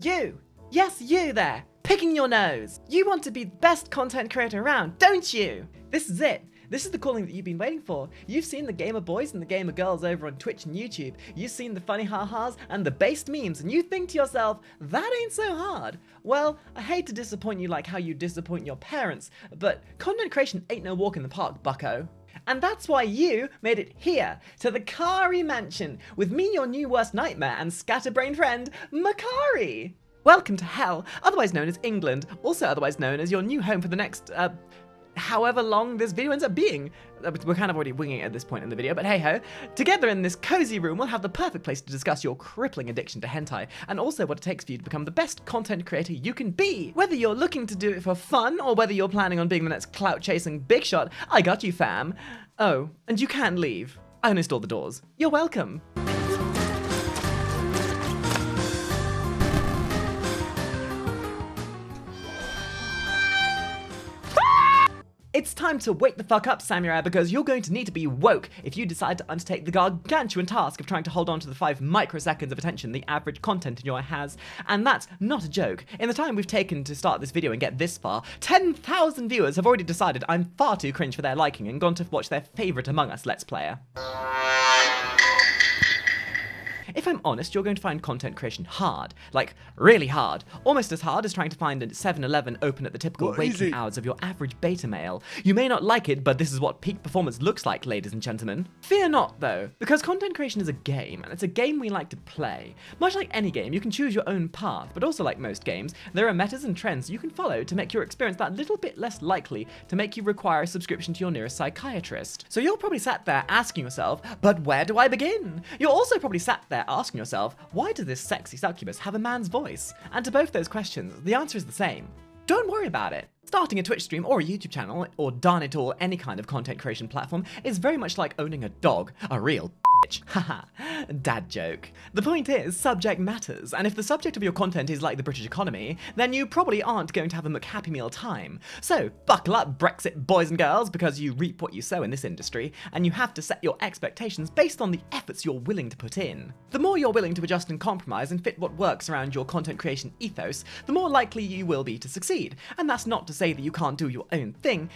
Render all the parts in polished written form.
You! Yes, you there! Picking your nose! You want to be the best content creator around, don't you? This is it. This is the calling that you've been waiting for. You've seen the gamer boys and the gamer girls over on Twitch and YouTube. You've seen the funny ha-has and the based memes, and you think to yourself, that ain't so hard. Well, I hate to disappoint you like how you disappoint your parents, but content creation ain't no walk in the park, bucko. And that's why you made it here, to the Makari mansion, with me, your new worst nightmare, and scatterbrained friend, Makari! Welcome to hell, otherwise known as England, also otherwise known as your new home for the next, however long this video ends up being. We're kind of already winging it at this point in the video, but hey-ho. Together in this cozy room, we'll have the perfect place to discuss your crippling addiction to hentai, and also what it takes for you to become the best content creator you can be. Whether you're looking to do it for fun, or whether you're planning on being the next clout-chasing big shot, I got you, fam. Oh, and you can't leave. I uninstalled the doors. You're welcome. It's time to wake the fuck up, samurai, because you're going to need to be woke if you decide to undertake the gargantuan task of trying to hold on to the 5 microseconds of attention the average content enjoyer has. And that's not a joke. In the time we've taken to start this video and get this far, 10,000 viewers have already decided I'm far too cringe for their liking and gone to watch their favourite Among Us Let's Player. If I'm honest, you're going to find content creation hard. Like, really hard. Almost as hard as trying to find a 7-Eleven open at the typical waking hours of your average beta male. You may not like it, but this is what peak performance looks like, ladies and gentlemen. Fear not, though, because content creation is a game, and it's a game we like to play. Much like any game, you can choose your own path, but also like most games, there are metas and trends you can follow to make your experience that little bit less likely to make you require a subscription to your nearest psychiatrist. So you're probably sat there asking yourself, but where do I begin? You're also probably sat there asking yourself, why does this sexy succubus have a man's voice? And to both those questions, the answer is the same. Don't worry about it. Starting a Twitch stream or a YouTube channel, or darn it all, any kind of content creation platform, is very much like owning a dog, a real bitch. Haha, dad joke. The point is, subject matters, and if the subject of your content is like the British economy, then you probably aren't going to have a McHappy Meal time. So, buckle up, Brexit boys and girls, because you reap what you sow in this industry, and you have to set your expectations based on the efforts you're willing to put in. The more you're willing to adjust and compromise and fit what works around your content creation ethos, the more likely you will be to succeed. And that's not to say that you can't do your own thing,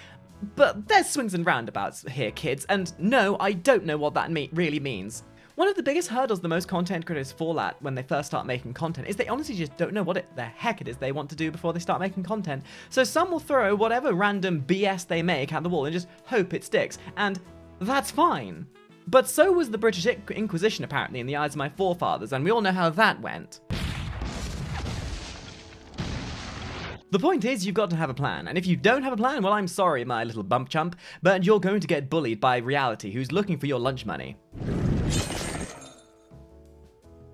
but there's swings and roundabouts here, kids, and no, I don't know what that really means. One of the biggest hurdles the most content creators fall at when they first start making content is they honestly just don't know what the heck it is they want to do before they start making content. So some will throw whatever random BS they make at the wall and just hope it sticks, and that's fine. But so was the British Inquisition apparently in the eyes of my forefathers, and we all know how that went. The point is, you've got to have a plan, and if you don't have a plan, well, I'm sorry, my little bump chump, but you're going to get bullied by reality, who's looking for your lunch money.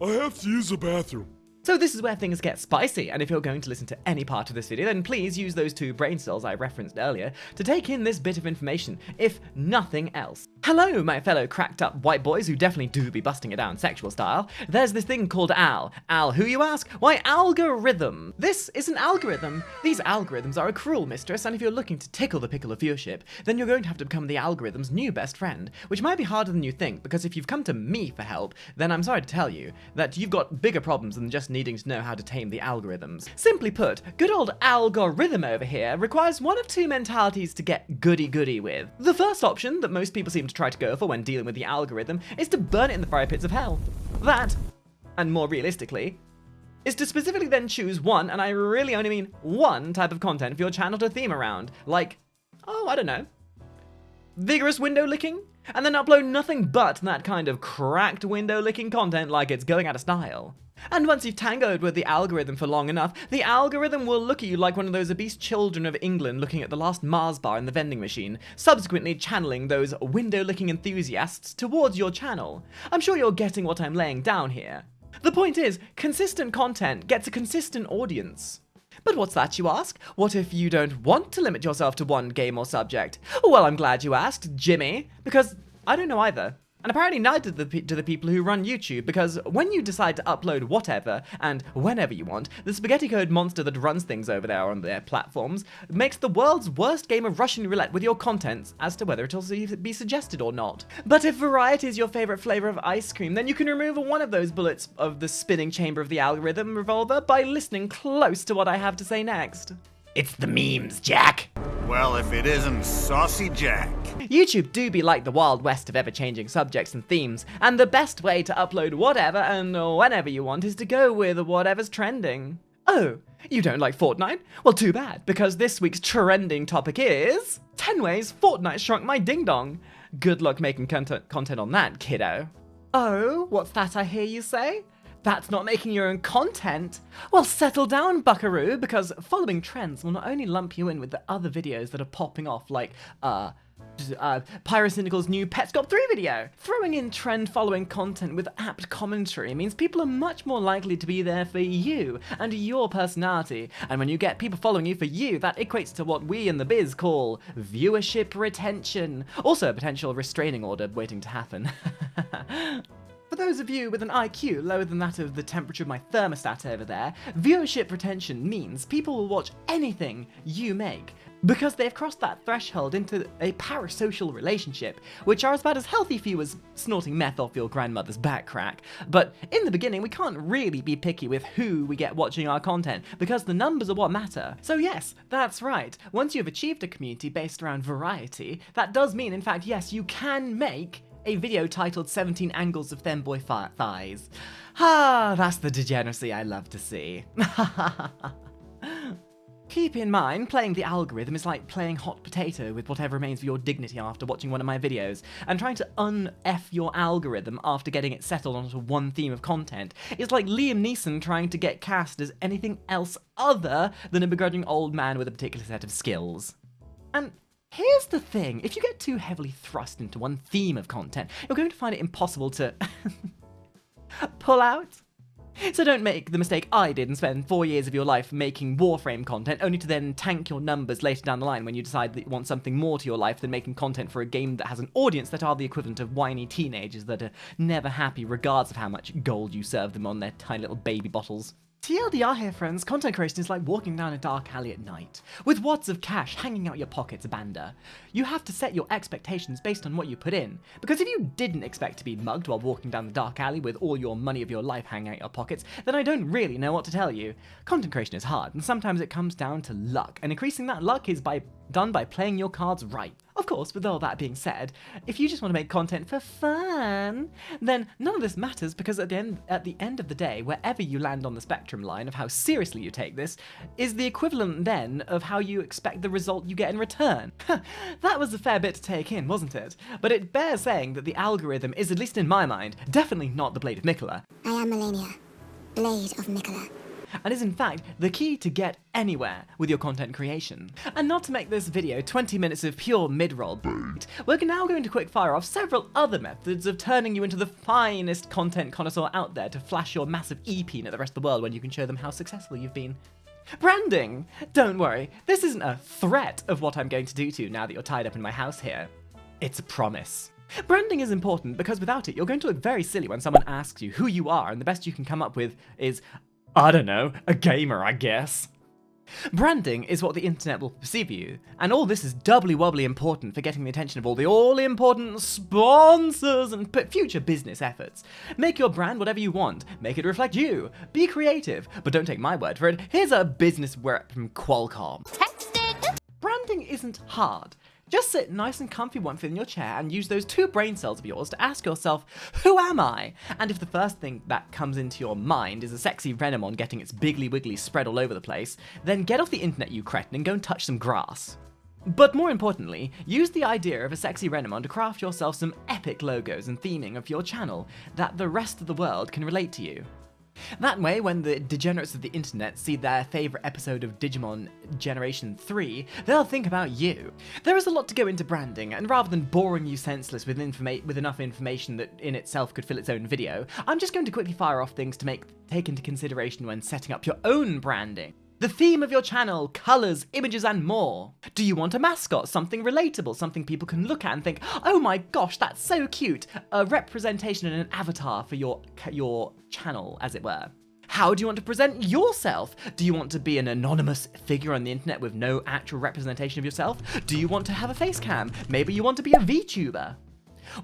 I have to use the bathroom. So this is where things get spicy, and if you're going to listen to any part of this video, then please use those 2 brain cells I referenced earlier to take in this bit of information, if nothing else. Hello, my fellow cracked up white boys who definitely do be busting it down sexual style. There's this thing called AL. AL who, you ask? Why, algorithm. This is an algorithm. These algorithms are a cruel mistress, and if you're looking to tickle the pickle of viewership, then you're going to have to become the algorithm's new best friend, which might be harder than you think, because if you've come to me for help, then I'm sorry to tell you that you've got bigger problems than just needing to know how to tame the algorithms. Simply put, good old algorithm over here requires one of 2 mentalities to get goody-goody with. The first option that most people seem to try to go for when dealing with the algorithm is to burn it in the fire pits of hell. That, and more realistically, is to specifically then choose one, and I really only mean one type of content for your channel to theme around. Like, oh, I don't know, vigorous window licking? And then upload nothing but that kind of cracked window licking content like it's going out of style. And once you've tangoed with the algorithm for long enough, the algorithm will look at you like one of those obese children of England looking at the last Mars bar in the vending machine, subsequently channeling those window-licking enthusiasts towards your channel. I'm sure you're getting what I'm laying down here. The point is, consistent content gets a consistent audience. But what's that, you ask? What if you don't want to limit yourself to one game or subject? Well, I'm glad you asked, Jimmy, because I don't know either. And apparently neither do the people who run YouTube, because when you decide to upload whatever and whenever you want, the spaghetti code monster that runs things over there on their platforms makes the world's worst game of Russian roulette with your content as to whether it'll be suggested or not. But if variety is your favorite flavor of ice cream, then you can remove one of those bullets of the spinning chamber of the algorithm revolver by listening close to what I have to say next. It's the memes, Jack. Well, if it isn't Saucy Jack. YouTube do be like the Wild West of ever-changing subjects and themes, and the best way to upload whatever and whenever you want is to go with whatever's trending. Oh, you don't like Fortnite? Well, too bad, because this week's trending topic is 10 ways Fortnite shrunk my ding-dong. Good luck making content on that, kiddo. Oh, what's that I hear you say? That's not making your own content? Well, settle down, buckaroo, because following trends will not only lump you in with the other videos that are popping off, like, Pyrocynical's new Petscop 3 video. Throwing in trend-following content with apt commentary means people are much more likely to be there for you and your personality. And when you get people following you for you, that equates to what we in the biz call viewership retention. Also a potential restraining order waiting to happen. For those of you with an IQ lower than that of the temperature of my thermostat over there, viewership retention means people will watch anything you make, because they've crossed that threshold into a parasocial relationship, which are about as healthy for you as snorting meth off your grandmother's back crack. But in the beginning, we can't really be picky with who we get watching our content, because the numbers are what matter. So yes, that's right, once you've achieved a community based around variety, that does mean, in fact, yes, you can make a video titled 17 Angles of Femboy Thighs. Ah, that's the degeneracy I love to see. Keep in mind, playing the algorithm is like playing hot potato with whatever remains of your dignity after watching one of my videos, and trying to un-F your algorithm after getting it settled onto one theme of content is like Liam Neeson trying to get cast as anything else other than a begrudging old man with a particular set of skills. And here's the thing, if you get too heavily thrust into one theme of content, you're going to find it impossible to pull out. So don't make the mistake I did and spend 4 years of your life making Warframe content, only to then tank your numbers later down the line when you decide that you want something more to your life than making content for a game that has an audience that are the equivalent of whiny teenagers that are never happy regardless of how much gold you serve them on their tiny little baby bottles. TLDR here, friends, content creation is like walking down a dark alley at night, with wads of cash hanging out your pockets abanda. You have to set your expectations based on what you put in, because if you didn't expect to be mugged while walking down the dark alley with all your money of your life hanging out your pockets, then I don't really know what to tell you. Content creation is hard, and sometimes it comes down to luck, and increasing that luck is done by playing your cards right. Of course, with all that being said, if you just want to make content for fun, then none of this matters, because at the end of the day, wherever you land on the spectrum line of how seriously you take this, is the equivalent then of how you expect the result you get in return. That was a fair bit to take in, wasn't it? But it bears saying that the algorithm is, at least in my mind, definitely not the Blade of Mikola. I am Melania, Blade of Mikola. And is in fact the key to get anywhere with your content creation. And not to make this video 20 minutes of pure mid-roll bait, we're now going to quick fire off several other methods of turning you into the finest content connoisseur out there to flash your massive EP at the rest of the world when you can show them how successful you've been. Branding! Don't worry, this isn't a threat of what I'm going to do to you now that you're tied up in my house here. It's a promise. Branding is important because without it, you're going to look very silly when someone asks you who you are, and the best you can come up with is, I don't know, a gamer, I guess. Branding is what the internet will perceive you, and all this is doubly wobbly important for getting the attention of all the all-important sponsors and future business efforts. Make your brand whatever you want, make it reflect you, be creative, but don't take my word for it, here's a business rep from Qualcomm. Texting! Branding isn't hard. Just sit nice and comfy in your chair and use those 2 brain cells of yours to ask yourself, who am I? And if the first thing that comes into your mind is a sexy Renamon getting its biggly wiggly spread all over the place, then get off the internet, you cretin, and go and touch some grass. But more importantly, use the idea of a sexy Renamon to craft yourself some epic logos and theming of your channel that the rest of the world can relate to you. That way, when the degenerates of the internet see their favourite episode of Digimon Generation 3, they'll think about you. There is a lot to go into branding, and rather than boring you senseless with enough information that in itself could fill its own video, I'm just going to quickly fire off things to take into consideration when setting up your own branding. The theme of your channel, colours, images and more. Do you want a mascot, something relatable, something people can look at and think, oh my gosh, that's so cute. A representation and an avatar for your channel, as it were. How do you want to present yourself? Do you want to be an anonymous figure on the internet with no actual representation of yourself? Do you want to have a face cam? Maybe you want to be a VTuber.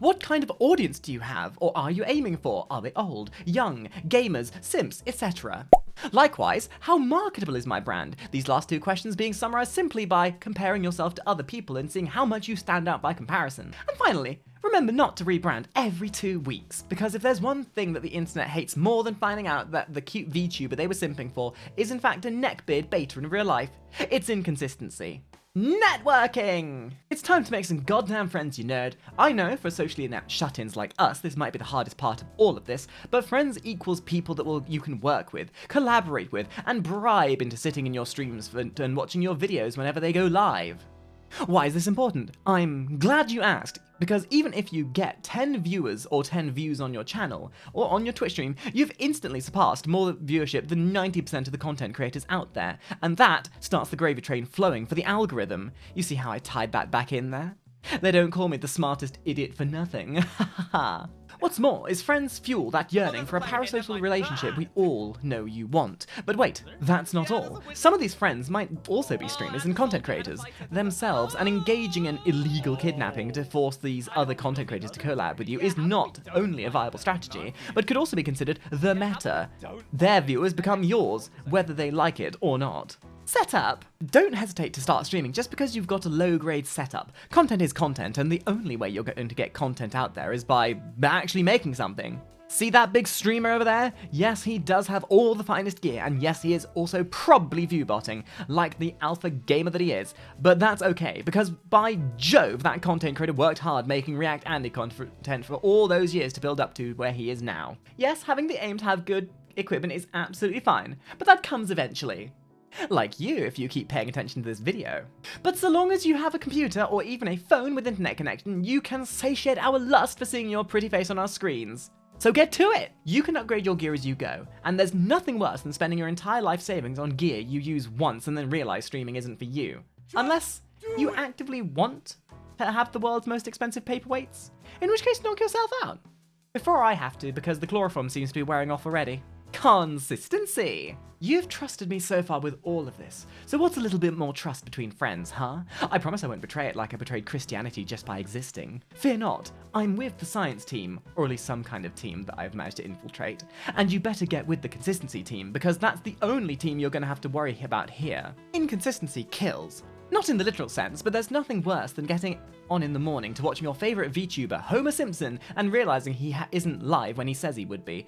What kind of audience do you have, or are you aiming for? Are they old, young, gamers, simps, etc.? Likewise, how marketable is my brand? These last two questions being summarized simply by comparing yourself to other people and seeing how much you stand out by comparison. And finally, remember not to rebrand every 2 weeks, because if there's one thing that the internet hates more than finding out that the cute VTuber they were simping for is in fact a neckbeard beta in real life, it's inconsistency. Networking! It's time to make some goddamn friends, you nerd. I know for socially inept shut-ins like us, this might be the hardest part of all of this, but friends equals people that you can work with, collaborate with, and bribe into sitting in your streams and watching your videos whenever they go live. Why is this important? I'm glad you asked, because even if you get 10 viewers or 10 views on your channel, or on your Twitch stream, you've instantly surpassed more viewership than 90% of the content creators out there, and that starts the gravy train flowing for the algorithm. You see how I tied that back in there? They don't call me the smartest idiot for nothing. Haha. What's more is friends fuel that yearning for a parasocial relationship we all know you want. But wait, that's not all. Some of these friends might also be streamers and content creators themselves, and engaging in illegal kidnapping to force these other content creators to collab with you is not only a viable strategy, but could also be considered the meta. Their viewers become yours, whether they like it or not. Setup. Don't hesitate to start streaming just because you've got a low-grade setup. Content is content, and the only way you're going to get content out there is by actually making something. See that big streamer over there? Yes, he does have all the finest gear, and yes, he is also probably viewbotting, like the alpha gamer that he is. But that's okay, because by Jove, that content creator worked hard making React Andy content for all those years to build up to where he is now. Yes, having the aim to have good equipment is absolutely fine, but that comes eventually. Like you, if you keep paying attention to this video. But so long as you have a computer or even a phone with internet connection, you can satiate our lust for seeing your pretty face on our screens. So get to it! You can upgrade your gear as you go, and there's nothing worse than spending your entire life savings on gear you use once and then realize streaming isn't for you. Unless you actively want to have the world's most expensive paperweights, in which case knock yourself out. Before I have to, because the chloroform seems to be wearing off already. Consistency! You've trusted me so far with all of this, so what's a little bit more trust between friends, huh? I promise I won't betray it like I betrayed Christianity just by existing. Fear not, I'm with the science team, or at least some kind of team that I've managed to infiltrate, and you better get with the consistency team, because that's the only team you're going to have to worry about here. Inconsistency kills. Not in the literal sense, but there's nothing worse than getting on in the morning to watching your favourite VTuber, Homer Simpson, and realising he isn't live when he says he would be.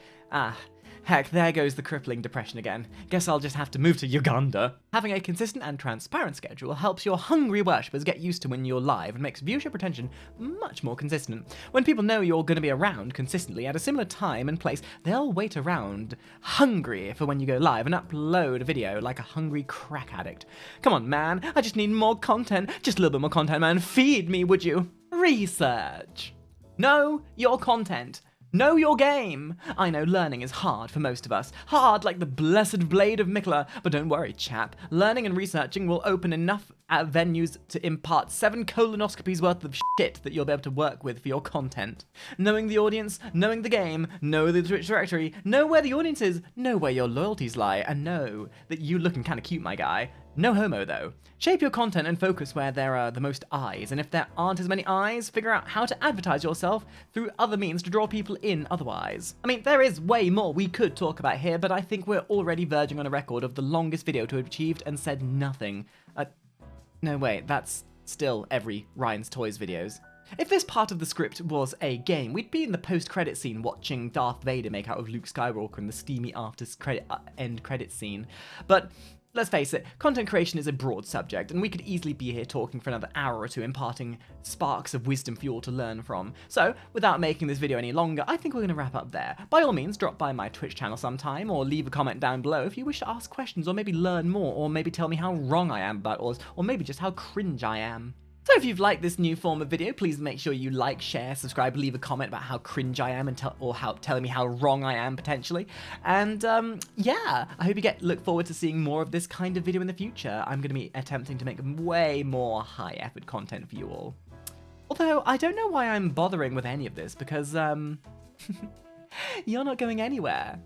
Heck, there goes the crippling depression again. Guess I'll just have to move to Uganda. Having a consistent and transparent schedule helps your hungry worshippers get used to when you're live and makes viewership retention much more consistent. When people know you're going to be around consistently at a similar time and place, they'll wait around hungry for when you go live and upload a video like a hungry crack addict. Come on, man, I just need more content. Just a little bit more content, man. Feed me, would you? Research. Know your content. Know your game! I know learning is hard for most of us. Hard like the blessed blade of Mikla. But don't worry, chap. Learning and researching will open enough venues to impart 7 colonoscopies worth of shit that you'll be able to work with for your content. Knowing the audience, knowing the game, know the Twitch directory, know where the audience is, know where your loyalties lie, and know that you looking kinda cute, my guy. No homo, though. Shape your content and focus where there are the most eyes, and if there aren't as many eyes, figure out how to advertise yourself through other means to draw people in otherwise. I mean, there is way more we could talk about here, but I think we're already verging on a record of the longest video to have achieved and said nothing. No, wait, that's still every Ryan's Toys videos. If this part of the script was a game, we'd be in the post-credit scene watching Darth Vader make out of Luke Skywalker in the steamy end credit scene. But let's face it, content creation is a broad subject, and we could easily be here talking for another hour or two, imparting sparks of wisdom for you all to learn from. So, without making this video any longer, I think we're going to wrap up there. By all means, drop by my Twitch channel sometime, or leave a comment down below if you wish to ask questions, or maybe learn more, or maybe tell me how wrong I am about all this, or maybe just how cringe I am. So if you've liked this new form of video, please make sure you like, share, subscribe, leave a comment about how cringe I am and telling me how wrong I am potentially. And yeah, I hope you look forward to seeing more of this kind of video in the future. I'm going to be attempting to make way more high effort content for you all. Although I don't know why I'm bothering with any of this because you're not going anywhere.